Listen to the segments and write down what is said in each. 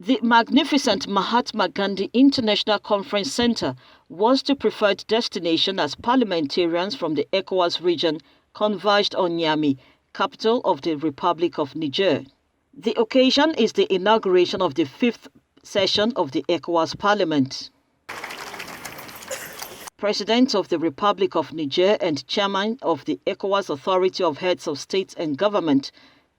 The magnificent Mahatma Gandhi International Conference Center was the preferred destination as parliamentarians from the Ecowas region converged on Niamey, capital of the Republic of Niger. The occasion is the inauguration of the fifth session of the Ecowas Parliament. President of the Republic of Niger and Chairman of the Ecowas Authority of Heads of State and Government,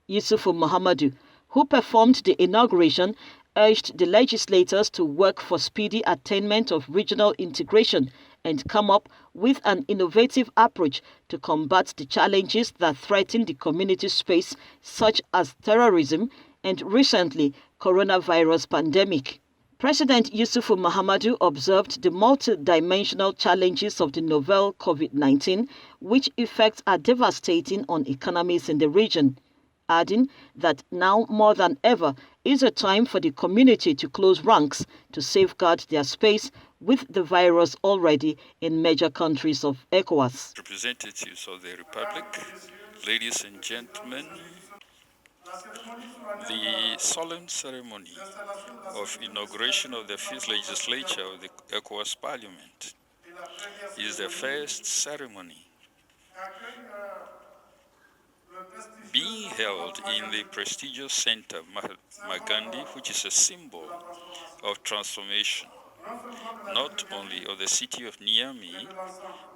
Yusufu Mahamadou, who performed the inauguration, urged the legislators to work for speedy attainment of regional integration and come up with an innovative approach to combat the challenges that threaten the community space, such as terrorism and recently coronavirus pandemic. President Yusufu Mahamadou observed the multidimensional challenges of the novel COVID-19, which effects are devastating on economies in the region, adding that now more than ever is a time for the community to close ranks to safeguard their space with the virus already in major countries of ECOWAS. Representatives of the Republic, ladies and gentlemen, the solemn ceremony of inauguration of the fifth legislature of the Ecowas Parliament is the first ceremony being held in the prestigious center Mahatma Gandhi, which is a symbol of transformation, not only of the city of Niamey,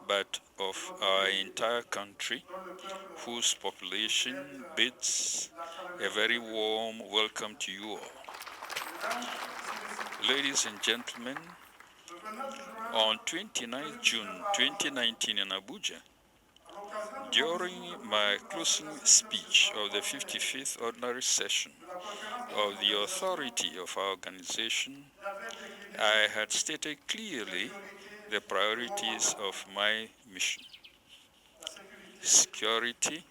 but of our entire country, whose population bids a very warm welcome to you all. Ladies and gentlemen, on 29 June 2019 in Abuja, during my closing speech of the 55th Ordinary Session of the authority of our organization, I had stated clearly the priorities of my mission: security,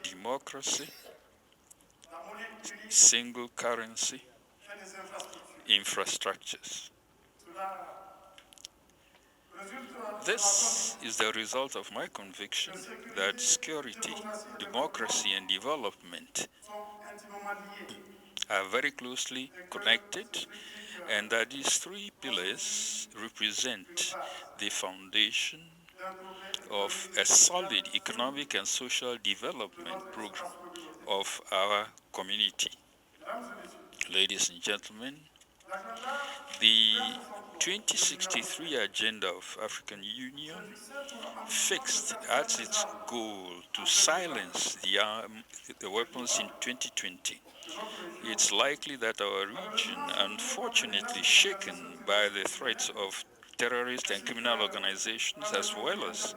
democracy, single currency, infrastructures. This is the result of my conviction that security, democracy, and development are very closely connected, and that these three pillars represent the foundation of a solid economic and social development program of our community. Ladies and gentlemen, the 2063 agenda of African Union fixed as its goal to silence the weapons in 2020. It's likely that our region, unfortunately shaken by the threats of terrorist and criminal organizations as well as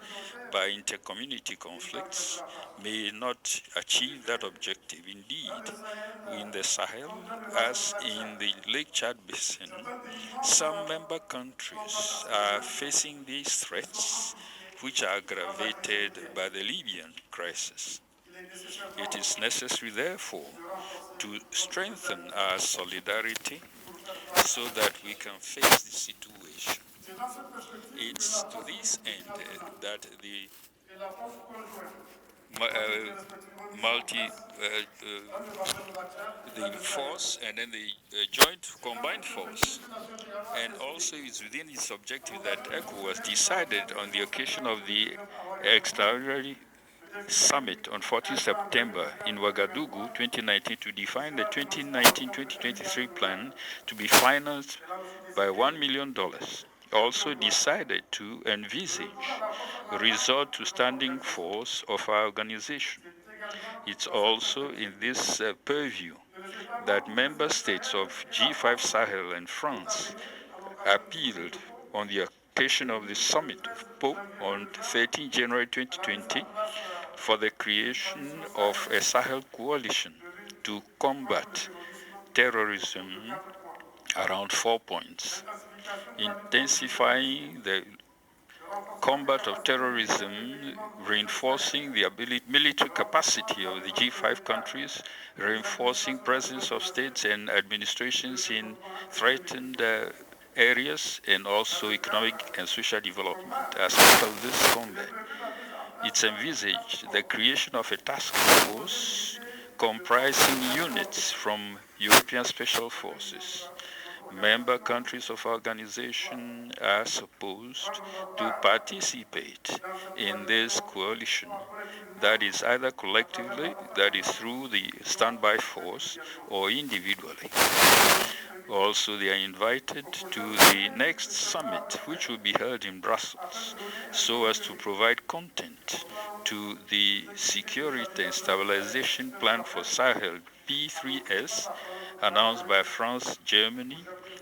by inter-community conflicts, may not achieve that objective. Indeed, in the Sahel, as in the Lake Chad Basin, some member countries are facing these threats, which are aggravated by the Libyan crisis. It is necessary, therefore, to strengthen our solidarity so that we can face the situation. It's to this end that the the force and then the joint combined force, and also it's within its objective that ECOWAS decided on the occasion of the extraordinary summit on 14 September in Ouagadougou 2019 to define the 2019-2023 plan to be financed by $1 million. Also decided to envisage resort to standing force of our organization. It's also in this purview that member states of G5 Sahel and France appealed on the occasion of the summit of Pau on 13 January 2020 for the creation of a Sahel coalition to combat terrorism around 4 points: intensifying the combat of terrorism, reinforcing the military capacity of the G5 countries, reinforcing presence of states and administrations in threatened areas, and also economic and social development. As part of this combat, it's envisaged the creation of a task force comprising units from European Special Forces. Member countries of organization are supposed to participate in this coalition, that is either collectively, that is through the standby force, or individually. Also, they are invited to the next summit, which will be held in Brussels, so as to provide content to the Security and Stabilization Plan for Sahel, P3S, announced by France, Germany,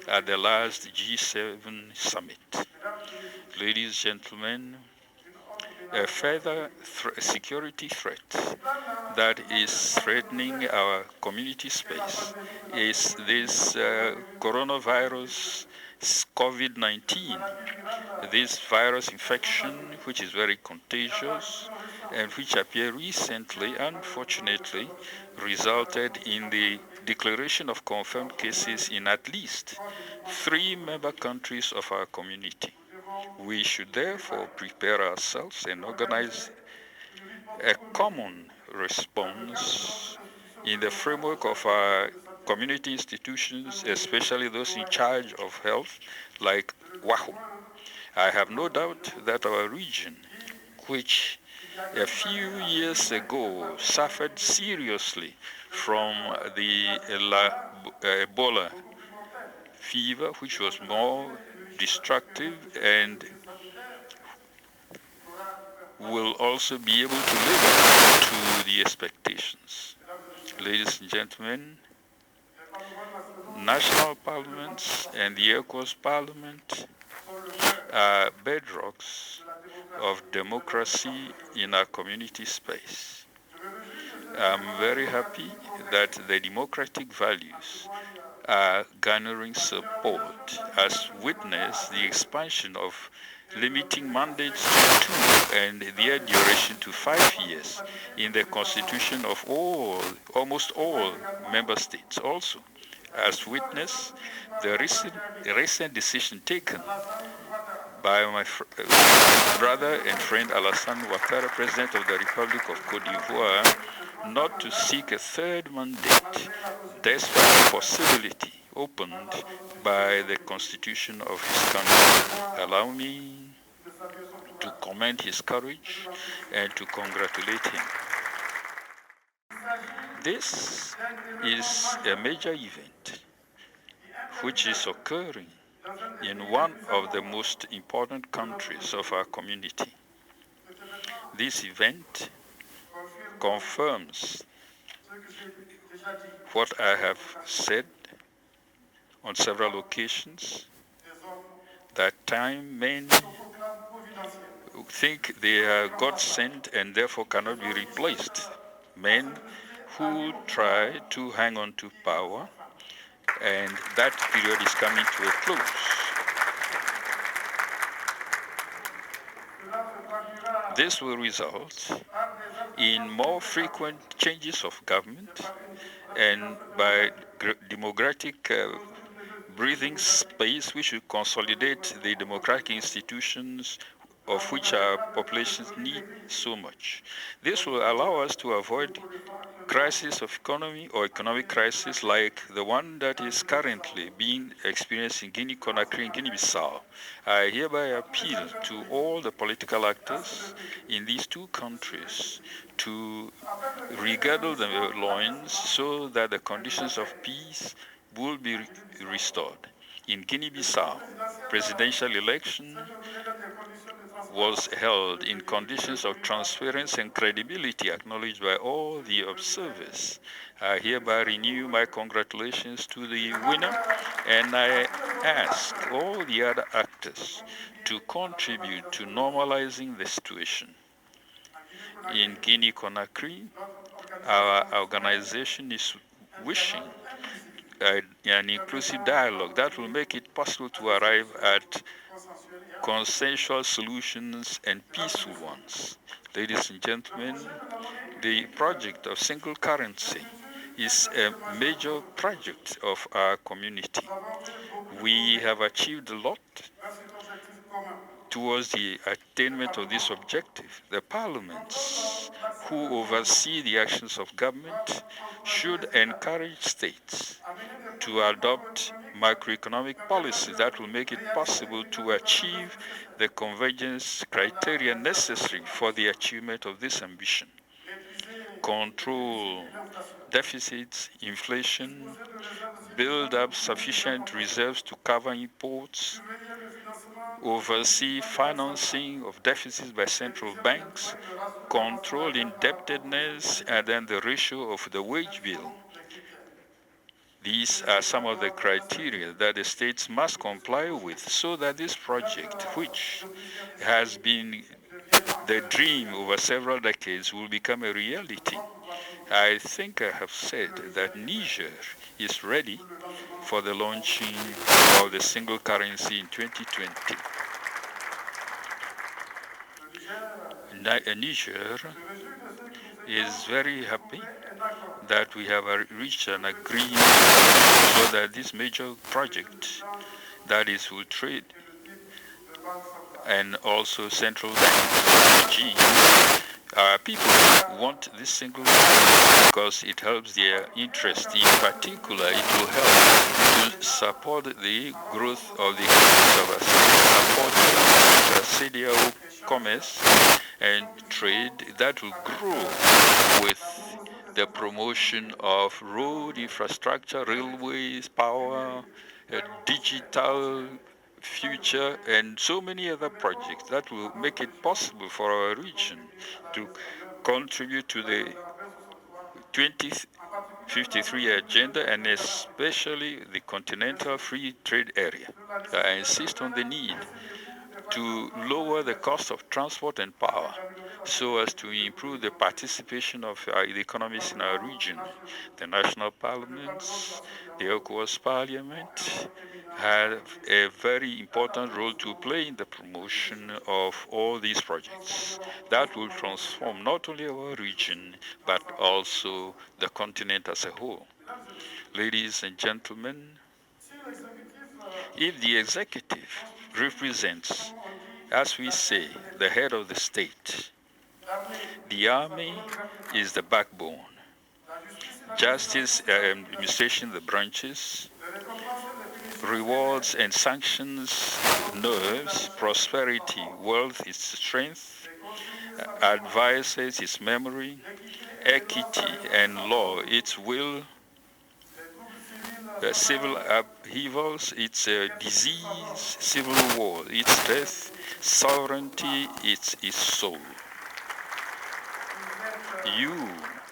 at the last G7 summit. Ladies and gentlemen, a further security threat that is threatening our community space is this coronavirus, COVID-19, this virus infection, which is very contagious and which appeared recently, unfortunately, resulted in the declaration of confirmed cases in at least 3 member countries of our community. We should therefore prepare ourselves and organize a common response in the framework of our community institutions, especially those in charge of health, like WAHO. I have no doubt that our region, which a few years ago suffered seriously from the Ebola fever, which was more destructive, and will also be able to live up to the expectations. Ladies and gentlemen, national parliaments and the Ecowas Parliament are bedrocks of democracy in our community space. I'm very happy that the democratic values are garnering support, as witness the expansion of limiting mandates to 2 and their duration to 5 years in the constitution of almost all member states. Also, as witness the recent decision taken by my brother and friend Alassane Ouattara, President of the Republic of Cote d'Ivoire, not to seek a third mandate, despite the possibility opened by the constitution of his country. Allow me to commend his courage and to congratulate him. This is a major event which is occurring in one of the most important countries of our community. This event confirms what I have said on several occasions, that time men think they are God sent and therefore cannot be replaced. Men who try to hang on to power, and that period is coming to a close. This will result in more frequent changes of government, and by democratic breathing space, we should consolidate the democratic institutions of which our populations need so much. This will allow us to avoid crisis of economy or economic crisis like the one that is currently being experienced in Guinea-Conakry and Guinea-Bissau. I hereby appeal to all the political actors in these 2 countries to regirdle the loins so that the conditions of peace will be restored. In Guinea-Bissau, presidential election was held in conditions of transparency and credibility acknowledged by all the observers. I hereby renew my congratulations to the winner, and I ask all the other actors to contribute to normalizing the situation. In Guinea-Conakry, our organization is wishing an inclusive dialogue that will make it possible to arrive at consensual solutions and peaceful ones. Ladies and gentlemen, the project of single currency is a major project of our community. We have achieved a lot towards the attainment of this objective, the parliaments who oversee the actions of government should encourage states to adopt macroeconomic policies that will make it possible to achieve the convergence criteria necessary for the achievement of this ambition. Control deficits, inflation, build up sufficient reserves to cover imports, oversee financing of deficits by central banks, control indebtedness, and then the ratio of the wage bill. These are some of the criteria that the states must comply with so that this project, which has been the dream over several decades, will become a reality. I think I have said that Niger is ready for the launching of the single currency in 2020. Niger is very happy that we have reached an agreement so that this major project, that is, will trade and also central bank regime, people want this single because it helps their interest. In particular, it will help to support the growth of the economies of support CDAO commerce and trade that will grow with the promotion of road infrastructure, railways, power, digital future, and so many other projects that will make it possible for our region to contribute to the 2053 agenda and especially the continental free trade area. I insist on the need to lower the cost of transport and power so as to improve the participation of the economies in our region. The national parliaments, the Ecowas parliament, have a very important role to play in the promotion of all these projects that will transform not only our region but also the continent as a whole. Ladies and gentlemen, if the executive represents, as we say, the head of the state, the army is the backbone, justice administration the branches, rewards and sanctions nerves, prosperity, wealth its strength, advises its memory, equity and law its will, civil upheavals its disease, civil war its death, sovereignty its soul. You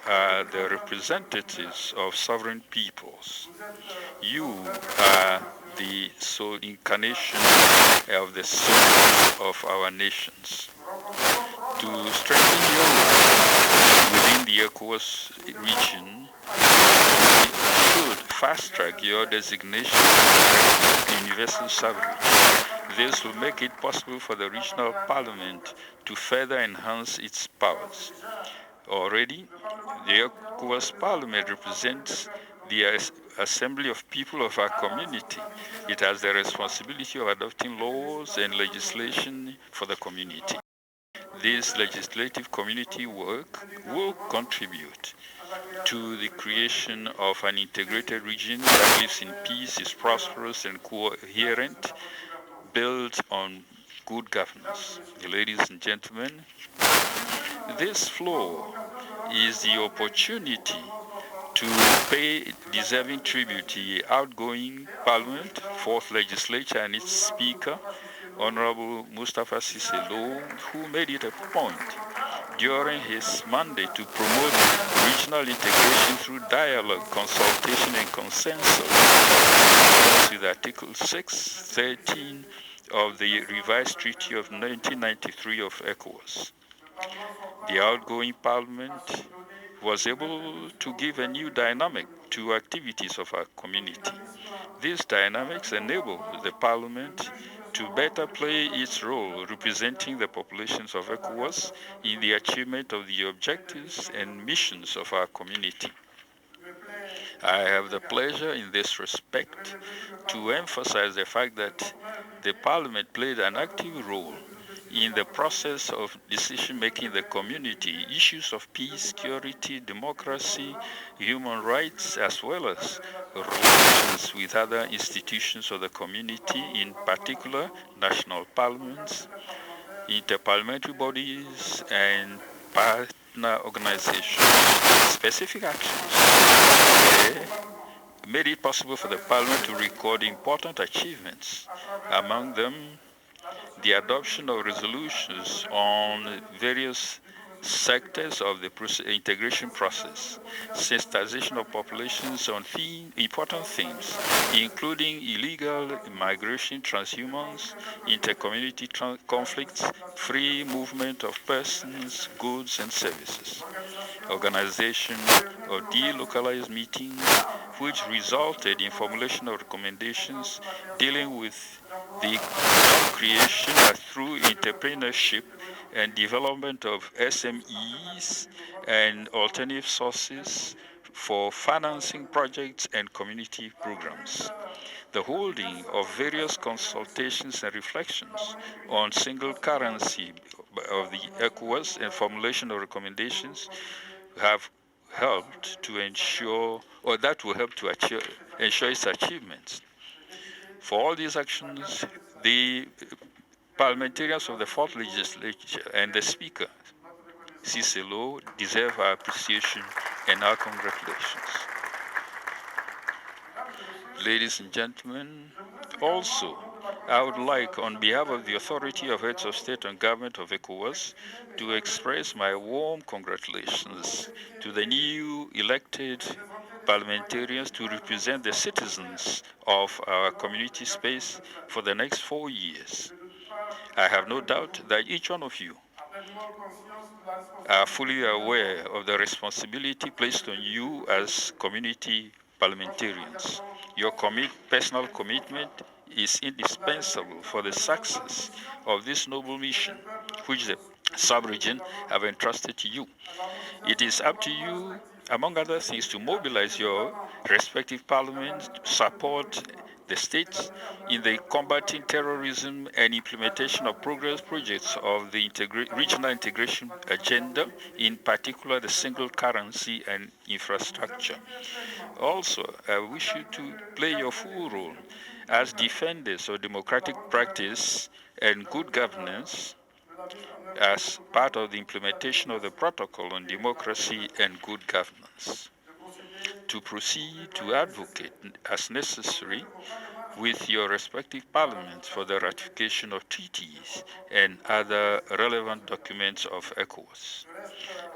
are the representatives of sovereign peoples. You are the soul incarnation of the souls of our nations. To strengthen your role within the Ecowas region, we should fast-track your designation as universal suffrage. This will make it possible for the regional parliament to further enhance its powers. Already, the Ecowas Parliament represents the assembly of people of our community. It has the responsibility of adopting laws and legislation for the community. This legislative community work will contribute to the creation of an integrated region that lives in peace, is prosperous and coherent, built on good governance. Ladies and gentlemen, this floor is the opportunity to pay deserving tribute to the outgoing Parliament, Fourth Legislature, and its Speaker, Honorable Mustafa Cissé Lo, who made it a point during his mandate to promote regional integration through dialogue, consultation, and consensus, with Article 6, 13 of the revised Treaty of 1993 of Ecowas. The outgoing Parliament was able to give a new dynamic to activities of our community. These dynamics enable the Parliament to better play its role representing the populations of Ecowas in the achievement of the objectives and missions of our community. I have the pleasure in this respect to emphasize the fact that the Parliament played an active role in the process of decision-making in the community, issues of peace, security, democracy, human rights, as well as relations with other institutions of the community, in particular national parliaments, interparliamentary bodies, and partner organizations. Specific actions made it possible for the Parliament to record important achievements, among them the adoption of resolutions on various sectors of the integration process, sensitization of populations on important themes, including illegal migration, transhumance, intercommunity conflicts, free movement of persons, goods, and services, organization of delocalized meetings, which resulted in formulation of recommendations dealing with the job creation through entrepreneurship and development of SMEs and alternative sources for financing projects and community programs. The holding of various consultations and reflections on single currency of the Ecowas and formulation of recommendations have helped to ensure, or that will help to ensure its achievements. For all these actions, the parliamentarians of the fourth legislature and the speaker, Cicelo, deserve our appreciation and our congratulations. Ladies and gentlemen, also, I would like, on behalf of the Authority of Heads of State and Government of ECOWAS, to express my warm congratulations to the new elected parliamentarians to represent the citizens of our community space for the next 4 years. I have no doubt that each one of you are fully aware of the responsibility placed on you as community parliamentarians. Your personal commitment is indispensable for the success of this noble mission, which the sub-region have entrusted to you. It is up to you, among other things, to mobilize your respective parliaments to support the states in the combating terrorism and implementation of progress projects of the regional integration agenda, in particular the single currency and infrastructure. Also, I wish you to play your full role as defenders of democratic practice and good governance as part of the implementation of the Protocol on Democracy and Good Governance. To proceed to advocate as necessary with your respective parliaments for the ratification of treaties and other relevant documents of ECOWAS.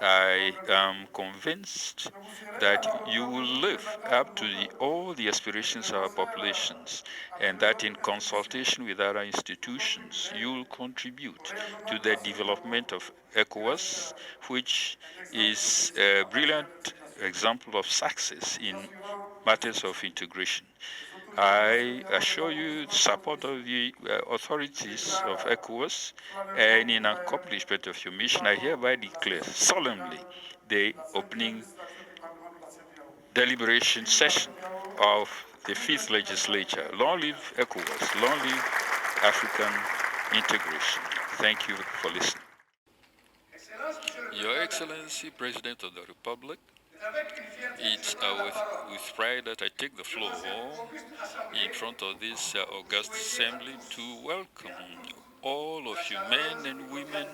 I am convinced that you will live up to all the aspirations of our populations, and that in consultation with other institutions, you will contribute to the development of ECOWAS, which is a brilliant example of success in matters of integration. I assure you the support of the authorities of ECOWAS, and in accomplishment of your mission, I hereby declare solemnly the opening deliberation session of the fifth legislature. Long live ECOWAS, long live African integration. Thank you for listening. Your Excellency, President of the Republic, it's with pride that I take the floor in front of this august assembly to welcome all of you, men and women,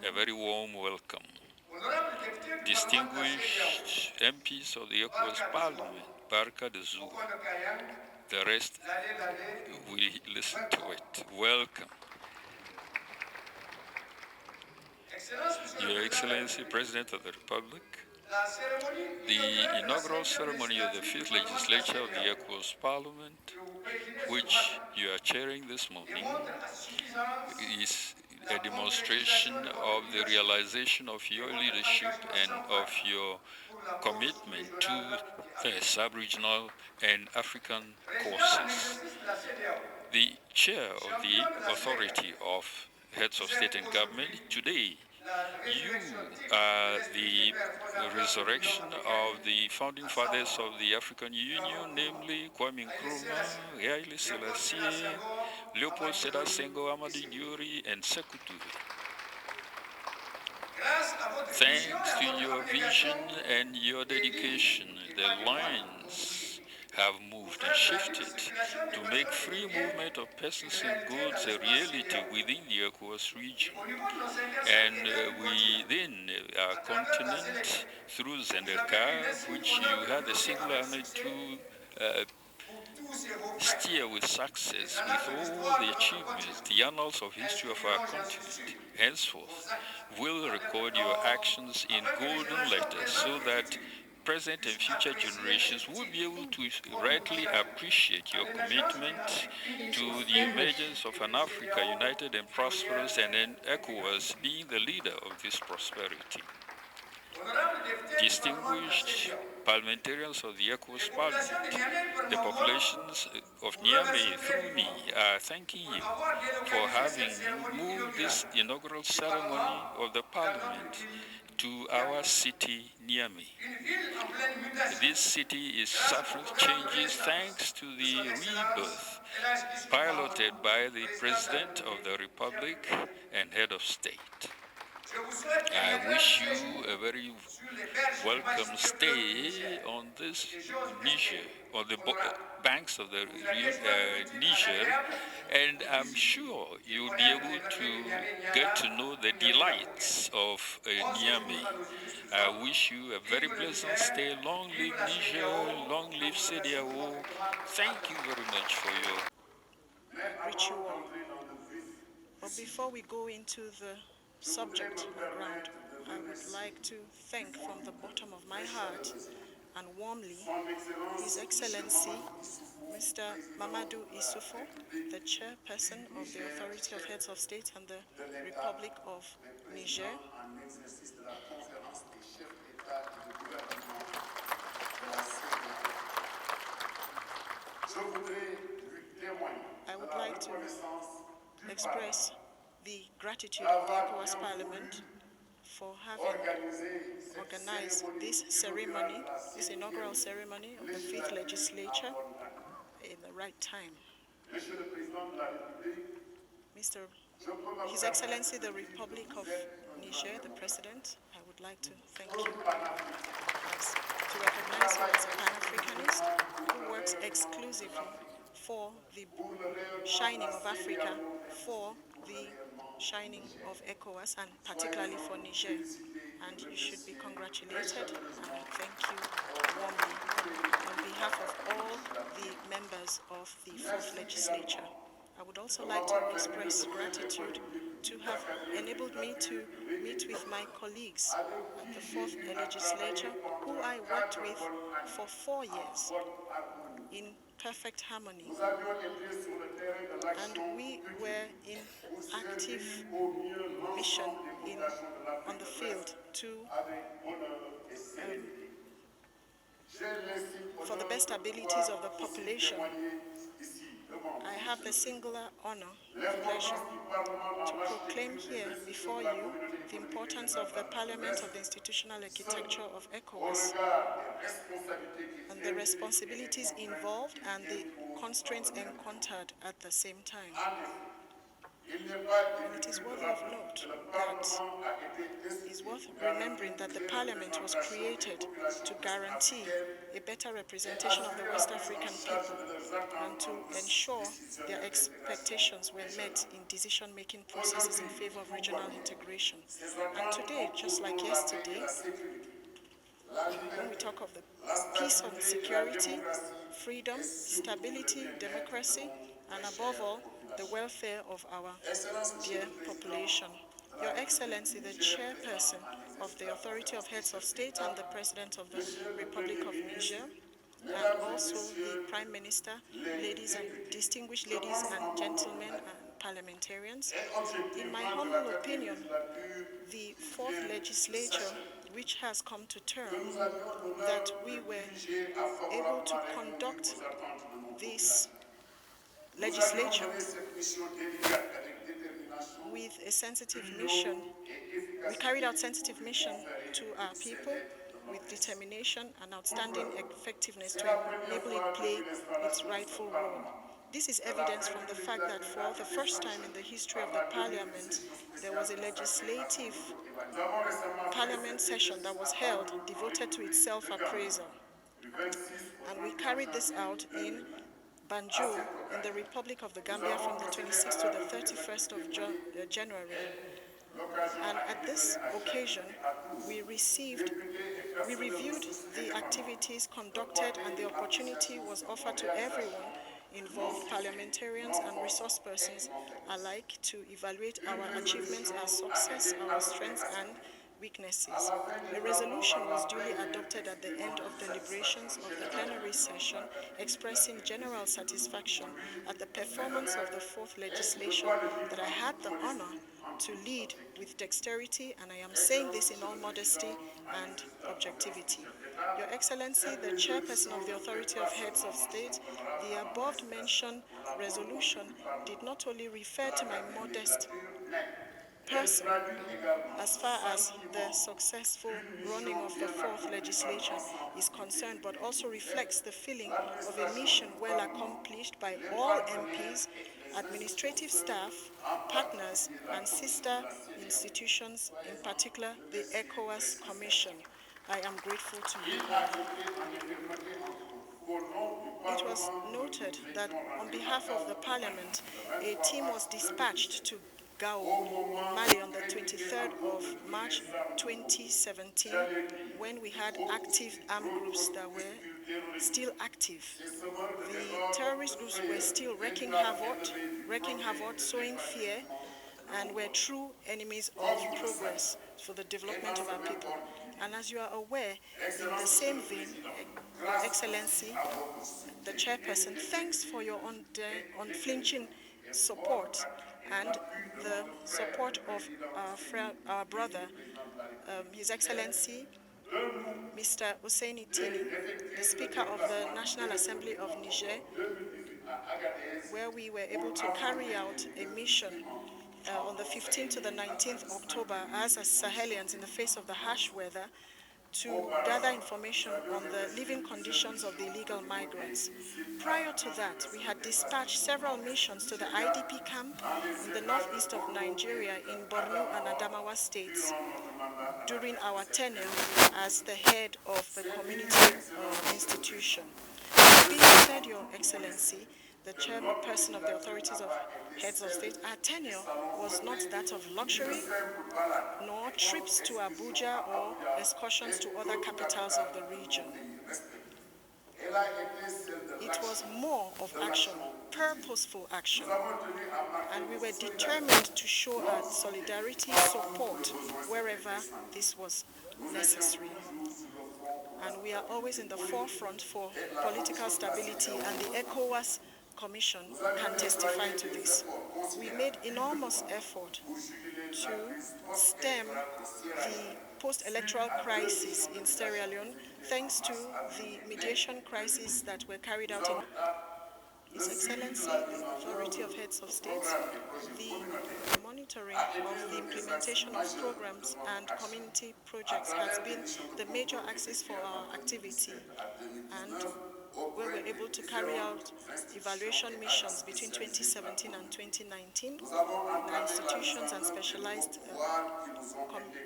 a very warm welcome. Distinguished MPs of the Ecowas Parliament, Barka de Zua. The rest, we listen to it. Welcome. Your Excellency, President of the Republic, the inaugural ceremony of the fifth legislature of the Ecowas Parliament, which you are chairing this morning, is a demonstration of the realization of your leadership and of your commitment to sub-regional and African causes. The chair of the Authority of Heads of State and Government today You are the resurrection of the founding fathers of the African Union, namely Kwame Nkrumah, Haile Selassie, Leopold Sedar Senghor, Amadou Diori, and Sékou Touré. Thanks to your vision and your dedication, the lines have moved and shifted to make free movement of persons and goods a reality within the Ecowas region and within our continent through Zendelka, which you had the singular honor to steer with success, with all the achievements, the annals of history of our continent. Henceforth, will record your actions in golden letters so that present and future generations will be able to rightly appreciate your commitment to the emergence of an Africa united and prosperous, and an ECOWAS being the leader of this prosperity. Distinguished parliamentarians of the ECOWAS Parliament, the populations of Niamey, through me, are thanking you for having moved this inaugural ceremony of the Parliament to our city, Niamey. This city is suffering changes thanks to the rebirth piloted by the President of the Republic and Head of State. I wish you a very welcome stay on this Niger, on the banks of the Niger, and I'm sure you'll be able to get to know the delights of Niamey. I wish you a very pleasant stay. Long live Niger, long live CDAO. Thank you very much for your ritual. But before we go into the subject on ground, I would like to thank from the bottom of my heart and warmly His Excellency Mr. Mamadou Issoufou, the chairperson of the Authority of Heads of State and the Republic of Niger. I would like to express the gratitude of the ECOWAS Parliament for having organized this ceremony, this inaugural ceremony of the 5th legislature in the right time. His Excellency the Republic of Niger, the President, I would like to thank you to recognize you as a Pan-Africanist who works exclusively for the shining of Africa, for the shining of ECOWAS, and particularly for Niger. And you should be congratulated, and I thank you warmly on behalf of all the members of the 4th legislature. I would also like to express gratitude to have enabled me to meet with my colleagues at the 4th legislature, who I worked with for 4 years in perfect harmony. And we were in active mission on the field to for the best abilities of the population. I have the singular honor and pleasure to proclaim here before you the importance of the Parliament, of the institutional architecture of ECOWAS, and the responsibilities involved and the constraints encountered at the same time. And it is worthy of note that it's worth remembering that the Parliament was created to guarantee a better representation of the West African people and to ensure their expectations were met in decision-making processes in favor of regional integration. And today, just like yesterday, when we talk of the peace and security, freedom, stability, democracy, and above all, the welfare of our dear population. Your Excellency, the Chairperson of the Authority of Heads of State and the President of the Republic of Niger, and also the Prime Minister, ladies and distinguished ladies and gentlemen and parliamentarians, in my humble opinion, the 4th legislature, which has come to term, that we were able to conduct this legislature with a sensitive mission. We carried out sensitive mission to our people with determination and outstanding effectiveness to enable it play its rightful role. This is evidence from the fact that for the first time in the history of the parliament, there was a legislative parliament session that was held devoted to its self-appraisal. And we carried this out in Banjul in the Republic of the Gambia from the 26th to the 31st of January. And at this occasion, we received we reviewed the activities conducted, and the opportunity was offered to everyone involved, parliamentarians and resource persons alike, to evaluate our achievements, our success, our strengths and weaknesses. A resolution was duly adopted at the end of deliberations of the plenary session, expressing general satisfaction at the performance of the fourth legislation that I had the honor to lead with dexterity, and I am saying this in all modesty and objectivity. Your Excellency, the Chairperson of the Authority of Heads of State, the above mentioned resolution did not only refer to my modest person as far as the successful running of the fourth legislation is concerned, but also reflects the feeling of a mission well accomplished by all MPs, administrative staff, partners, and sister institutions, in particular the Ecowas Commission. I am grateful to you all. It was noted that on behalf of the Parliament, a team was dispatched to Gao in Mali on the 23rd of March 2017, when we had active armed groups that were still active. The terrorist groups were still wreaking havoc, sowing fear, and were true enemies of progress for the development of our people. And as you are aware, in the same vein, Your Excellency, the Chairperson, thanks for your unflinching support and the support of our brother, His Excellency, Mr. Husseini Tini, the Speaker of the National Assembly of Niger, where we were able to carry out a mission on the 15th to the 19th October as Sahelians in the face of the harsh weather, to gather information on the living conditions of the illegal migrants. Prior to that, we had dispatched several missions to the IDP camp in the northeast of Nigeria in Borno and Adamawa states during our tenure as the head of the community institution. Being said, Your Excellency, the chairperson of the authorities of heads of state, our tenure was not that of luxury, nor trips to Abuja or excursions to other capitals of the region. It was more of action, purposeful action, and we were determined to show our solidarity, support wherever this was necessary. And we are always in the forefront for political stability, and the Ecowas Commission can testify to this. We made enormous effort to stem the post-electoral crisis in Sierra Leone, thanks to the mediation crisis that were carried out in His Excellency, the Authority of Heads of States, the monitoring of the implementation of programs and community projects has been the major axis for our activity, and we were able to carry out evaluation missions between 2017 and 2019 in our institutions and specialized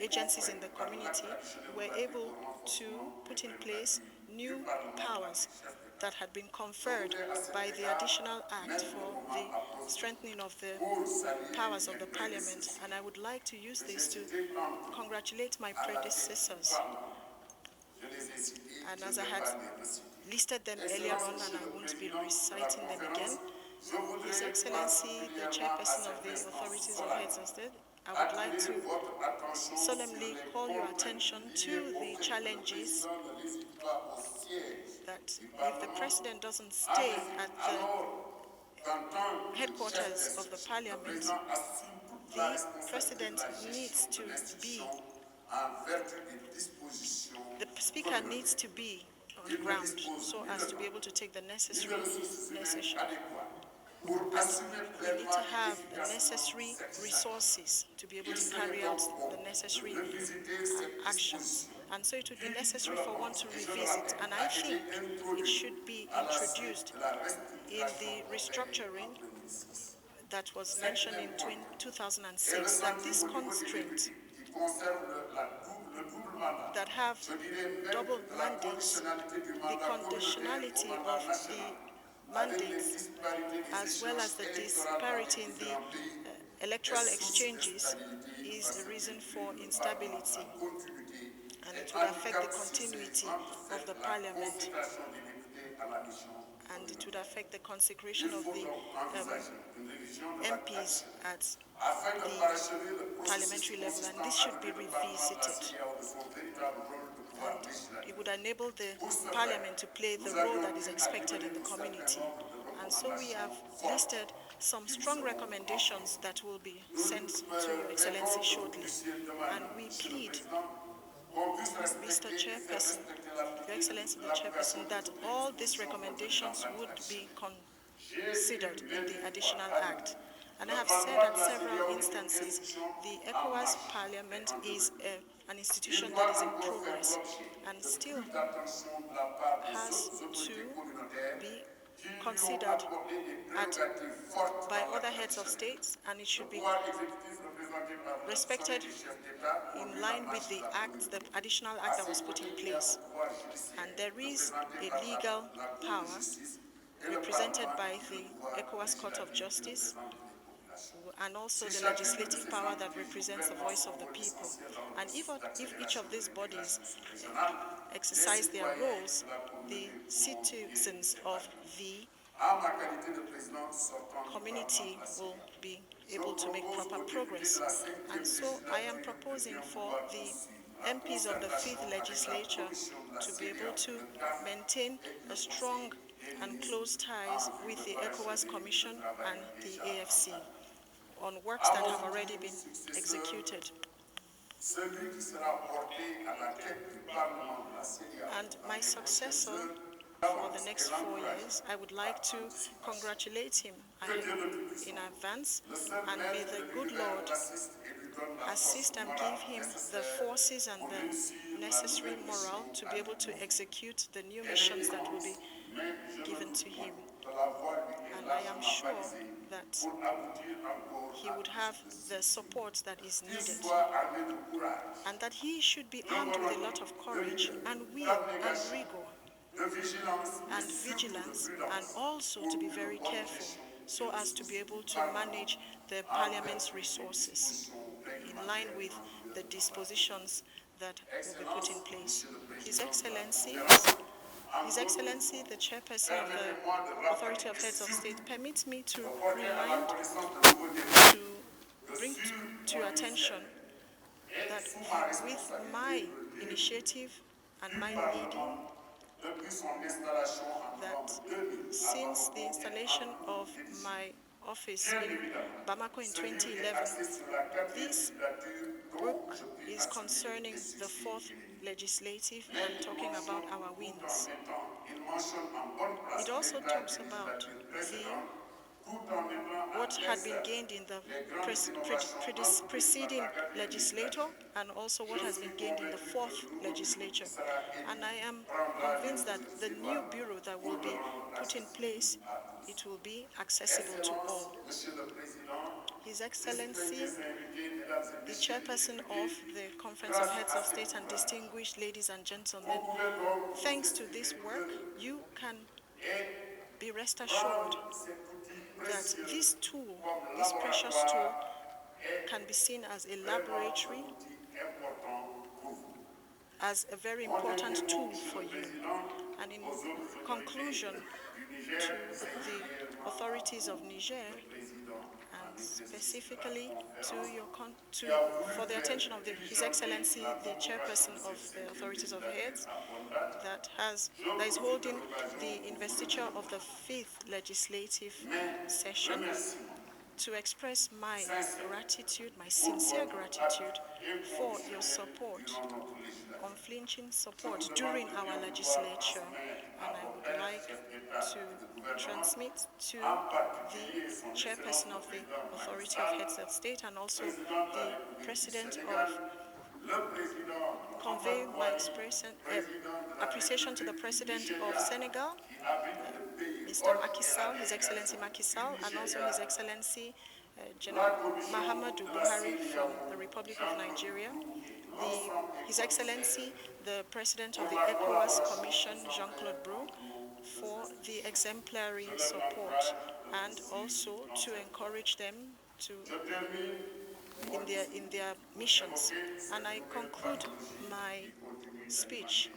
agencies in the community. We were able to put in place new powers that had been conferred by the additional act for the strengthening of the powers of the parliament, and I would like to use this to congratulate my predecessors. And as I had listed them earlier on, and I won't be reciting them again, His Excellency, the Chairperson of the Authorities of Heads of State, I would like to solemnly call your attention to the challenges that if the President doesn't stay at the headquarters of the Parliament, the President needs to be, the Speaker needs to be on the ground so as to be able to take the necessary And we need to have the necessary resources to be able to carry out the necessary actions. And so it would be necessary for one to revisit. And I think it should be introduced in the restructuring that was mentioned in 2006, that these constraints that have double mandates, the conditionality of the mandates, as well as the disparity in the electoral exchanges, is a reason for instability, and it would affect the continuity of the parliament, and it would affect the consecration of the MPs at the parliamentary level, and this should be revisited. And it would enable the parliament to play the role that is expected in the community. And so we have listed some strong recommendations that will be sent to Your Excellency shortly. And we plead, Mr. Chairperson, Your Excellency the Chairperson, that all these recommendations would be considered in the additional act. And I have said at several instances, the ECOWAS Parliament is an institution that is in progress and still has to be considered by other heads of states, and it should be respected in line with the act, the additional act that was put in place. And there is a legal power represented by the ECOWAS Court of Justice, and also the legislative power that represents the voice of the people. And if each of these bodies exercise their roles, the citizens of the community will be able to make proper progress. And so I am proposing for the MPs of the 5th legislature to be able to maintain a strong and close ties with the ECOWAS Commission and the AFC on works that have already been executed. And my successor for the next 4 years, I would like to congratulate him in advance, and may the good Lord assist and give him the forces and the necessary morale to be able to execute the new missions that will be given to him. And I am sure that he would have the support that is needed, and that he should be armed with a lot of courage and will and rigor and vigilance, and also to be very careful so as to be able to manage the parliament's resources in line with the dispositions that will be put in place. His Excellency, the Chairperson of the Authority of Heads of State, permits me to bring to your attention that with my initiative and my leading, that since the installation of my office in Bamako in 2011, this book is concerning the 4th legislative and talking about our wins. It also talks about what had been gained in the preceding legislature, and also what has been gained in the 4th legislature. And I am convinced that the new bureau that will be put in place, it will be accessible to all. His Excellency, the Chairperson of the Conference of Heads of State, and distinguished ladies and gentlemen, thanks to this work, you can be rest assured that this tool, this precious tool, can be seen as a laboratory, as a very important tool for you. And in conclusion, to the authorities of Niger, and specifically for the attention of His Excellency, the Chairperson of the Authorities of Heads, that is holding the investiture of the 5th legislative session. to express my gratitude, my sincere gratitude for your support, unflinching support during our legislature. And I would like to transmit to the chairperson of the Authority of Heads of State and also the president of convey my appreciation to the President of Senegal, Mr. Macky Sall, His Excellency Macky Sall, and also His Excellency General Mahamadou Buhari from the Republic of Nigeria, His Excellency the President of the Ecowas Commission, Jean-Claude Brou, for the exemplary support and also to encourage them to in their missions. And I conclude my speech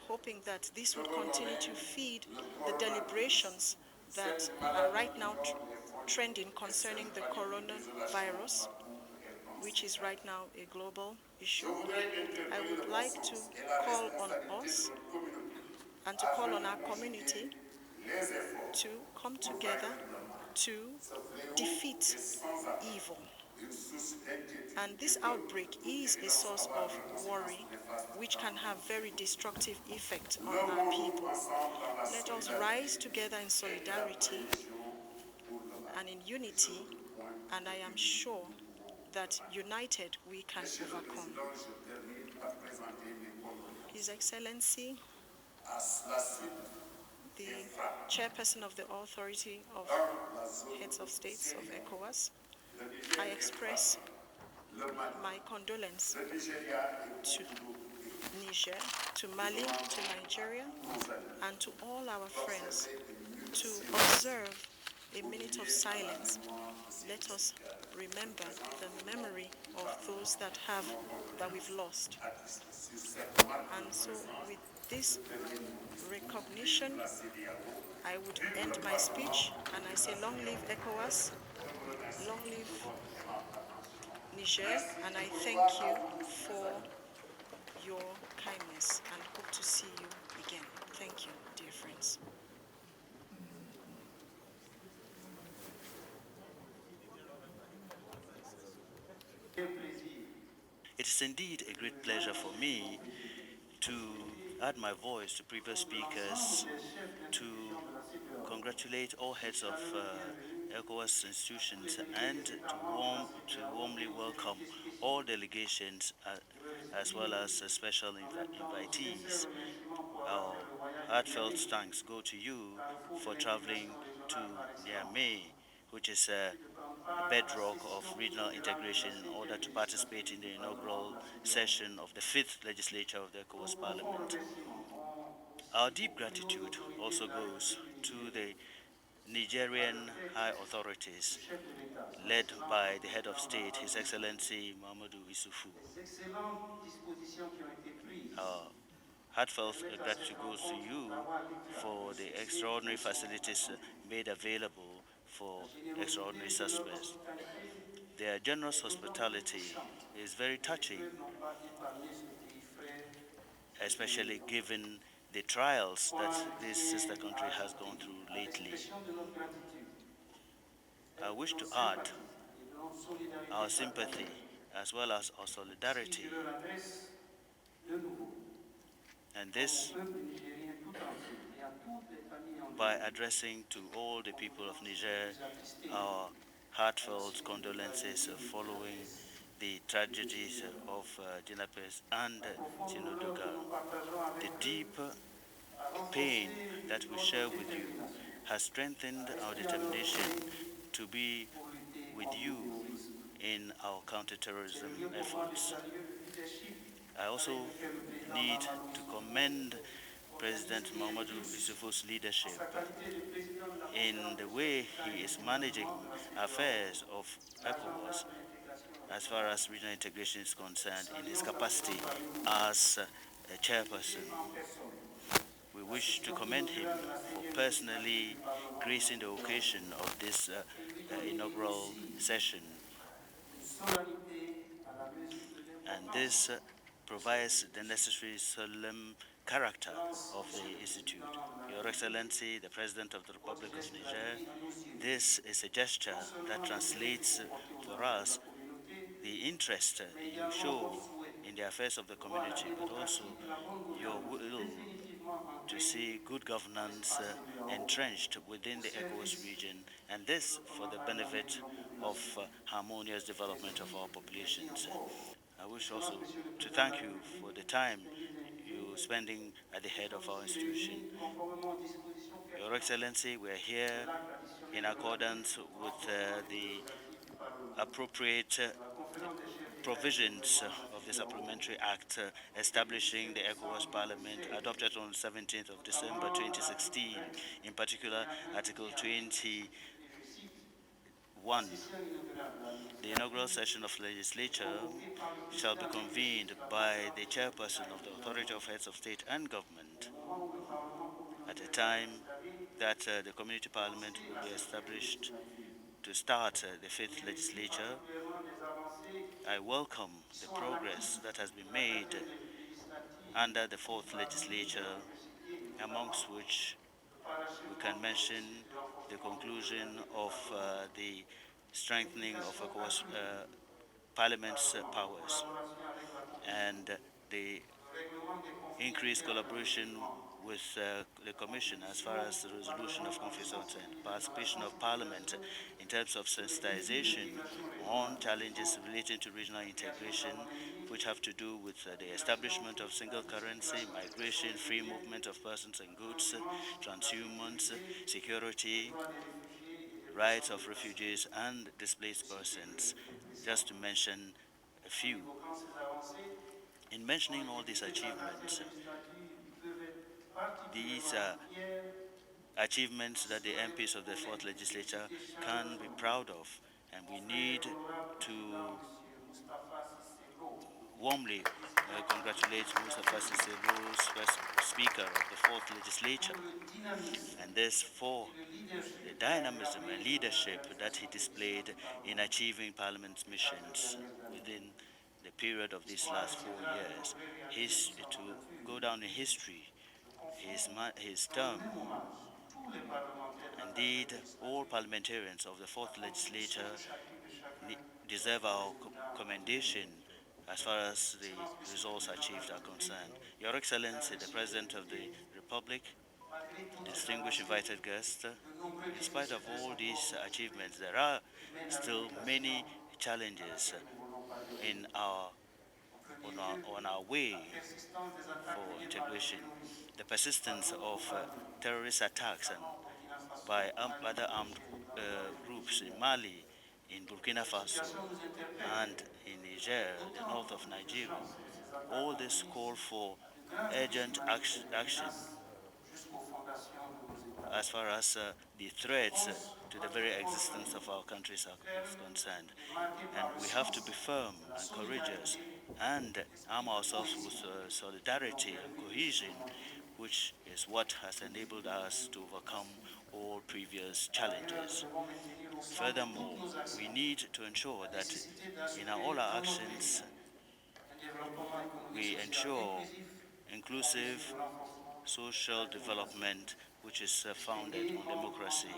hoping that this would continue to feed the deliberations that are right now trending concerning the coronavirus, which is right now a global issue. I would like to call on us and to call on our community to come together to defeat evil. And this outbreak is a source of worry which can have very destructive effect on our people. Let us rise together in solidarity and in unity, and I am sure that united we can overcome. His Excellency, the chairperson of the Authority of Heads of States of Ecowas, I express my condolence to Niger, to Mali, to Nigeria, and to all our friends to observe a minute of silence. Let us remember the memory of those that we've lost. And so with this recognition, I would end my speech and I say long live ECOWAS, long live Niger, and I thank you for your kindness and hope to see you again. Thank you, dear friends. It is indeed a great pleasure for me to add my voice to previous speakers to congratulate all heads of ECOWAS institutions and to warmly welcome all delegations as well as special invitees. Our heartfelt thanks go to you for traveling to Niamey, which is a bedrock of regional integration in order to participate in the inaugural session of the 5th legislature of the ECOWAS Parliament. Our deep gratitude also goes to the Nigerian high authorities led by the head of state, His Excellency Mahamadou Issoufou. Our heartfelt gratitude goes to you for the extraordinary facilities made available for extraordinary suspects. Their generous hospitality is very touching, especially given the trials that this sister country has gone through lately. I wish to add our sympathy as well as our solidarity, and this by addressing to all the people of Niger our heartfelt condolences following the tragedies of Jinapes and Sinoduga. The deep pain that we share with you has strengthened our determination to be with you in our counterterrorism efforts. I also need to commend President Mahamadou Issoufou's leadership in the way he is managing affairs of ECOWAS as far as regional integration is concerned in his capacity as a chairperson. We wish to commend him for personally gracing the occasion of this inaugural session. And this provides the necessary solemn character of the Institute. Your Excellency, the President of the Republic of Niger, this is a gesture that translates for us the interest you show in the affairs of the community, but also your will to see good governance entrenched within the Ecowas region, and this for the benefit of harmonious development of our populations. I wish also to thank you for the time you spending at the head of our institution. Your Excellency, we are here in accordance with the appropriate provisions of the Supplementary Act establishing the ECOWAS Parliament adopted on 17th of December 2016, in particular Article 21. The inaugural session of legislature shall be convened by the chairperson of the Authority of Heads of State and Government at a time that the Community Parliament will be established to start the fifth legislature. I welcome the progress that has been made under the fourth legislature, amongst which we can mention the conclusion of the strengthening of ECOWAS Parliament's powers and the increased collaboration with the Commission as far as the resolution of conflicts are concerned, participation of Parliament in terms of sensitization on challenges relating to regional integration, which have to do with the establishment of single currency, migration, free movement of persons and goods, transhumance, security, rights of refugees and displaced persons, just to mention a few. In mentioning all these achievements, these achievements that the MPs of the fourth legislature can be proud of, and we need to warmly congratulate Mustafa Sissebu, Speaker of the fourth legislature, and this for the dynamism and leadership that he displayed in achieving Parliament's missions within the period of these last 4 years. To go down in history, his term. Indeed, all parliamentarians of the fourth legislature deserve our commendation as far as the results achieved are concerned. Your Excellency, the President of the Republic, distinguished invited guests, in spite of all these achievements, there are still many challenges in on our way for integration. The persistence of terrorist attacks and by other armed groups in Mali, in Burkina Faso, and in Niger, the north of Nigeria. All this call for urgent action as far as the threats to the very existence of our countries is concerned. And we have to be firm and courageous and arm ourselves with solidarity and cohesion, which is what has enabled us to overcome all previous challenges. Furthermore, we need to ensure that in all our actions, we ensure inclusive social development which is founded on democracy.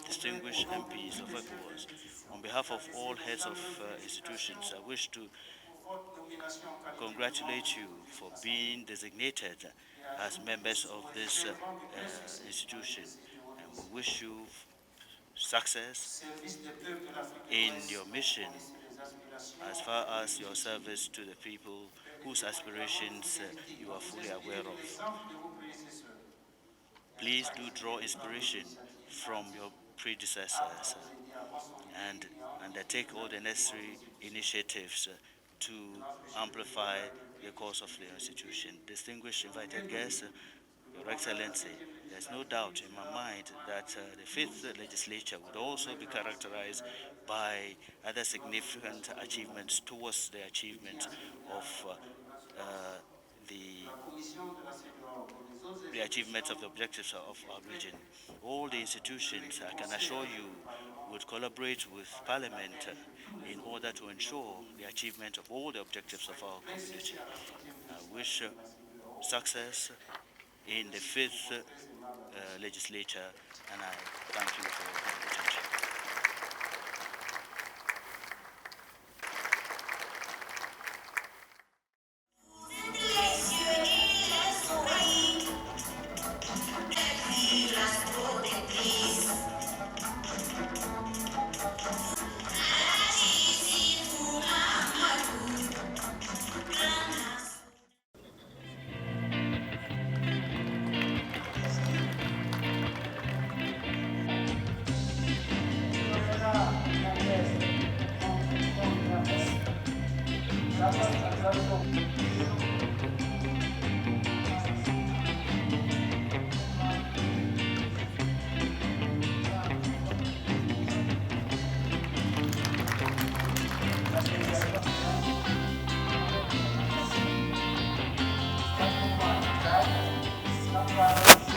Distinguished MPs of ECOWAS, on behalf of all heads of institutions, I wish to congratulate you for being designated as members of this institution, and we wish you success in your mission as far as your service to the people whose aspirations you are fully aware of. Please do draw inspiration from your predecessors and undertake all the necessary initiatives to amplify the cause of the institution. Distinguished invited guests, Your Excellency, there's no doubt in my mind that the fifth legislature would also be characterized by other significant achievements towards the achievement of the the achievements of the objectives of our region. All the institutions, I can assure you, would collaborate with Parliament in order to ensure the achievement of all the objectives of our community. I wish success in the fifth legislature, and I thank you for your kind attention.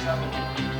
Gracias.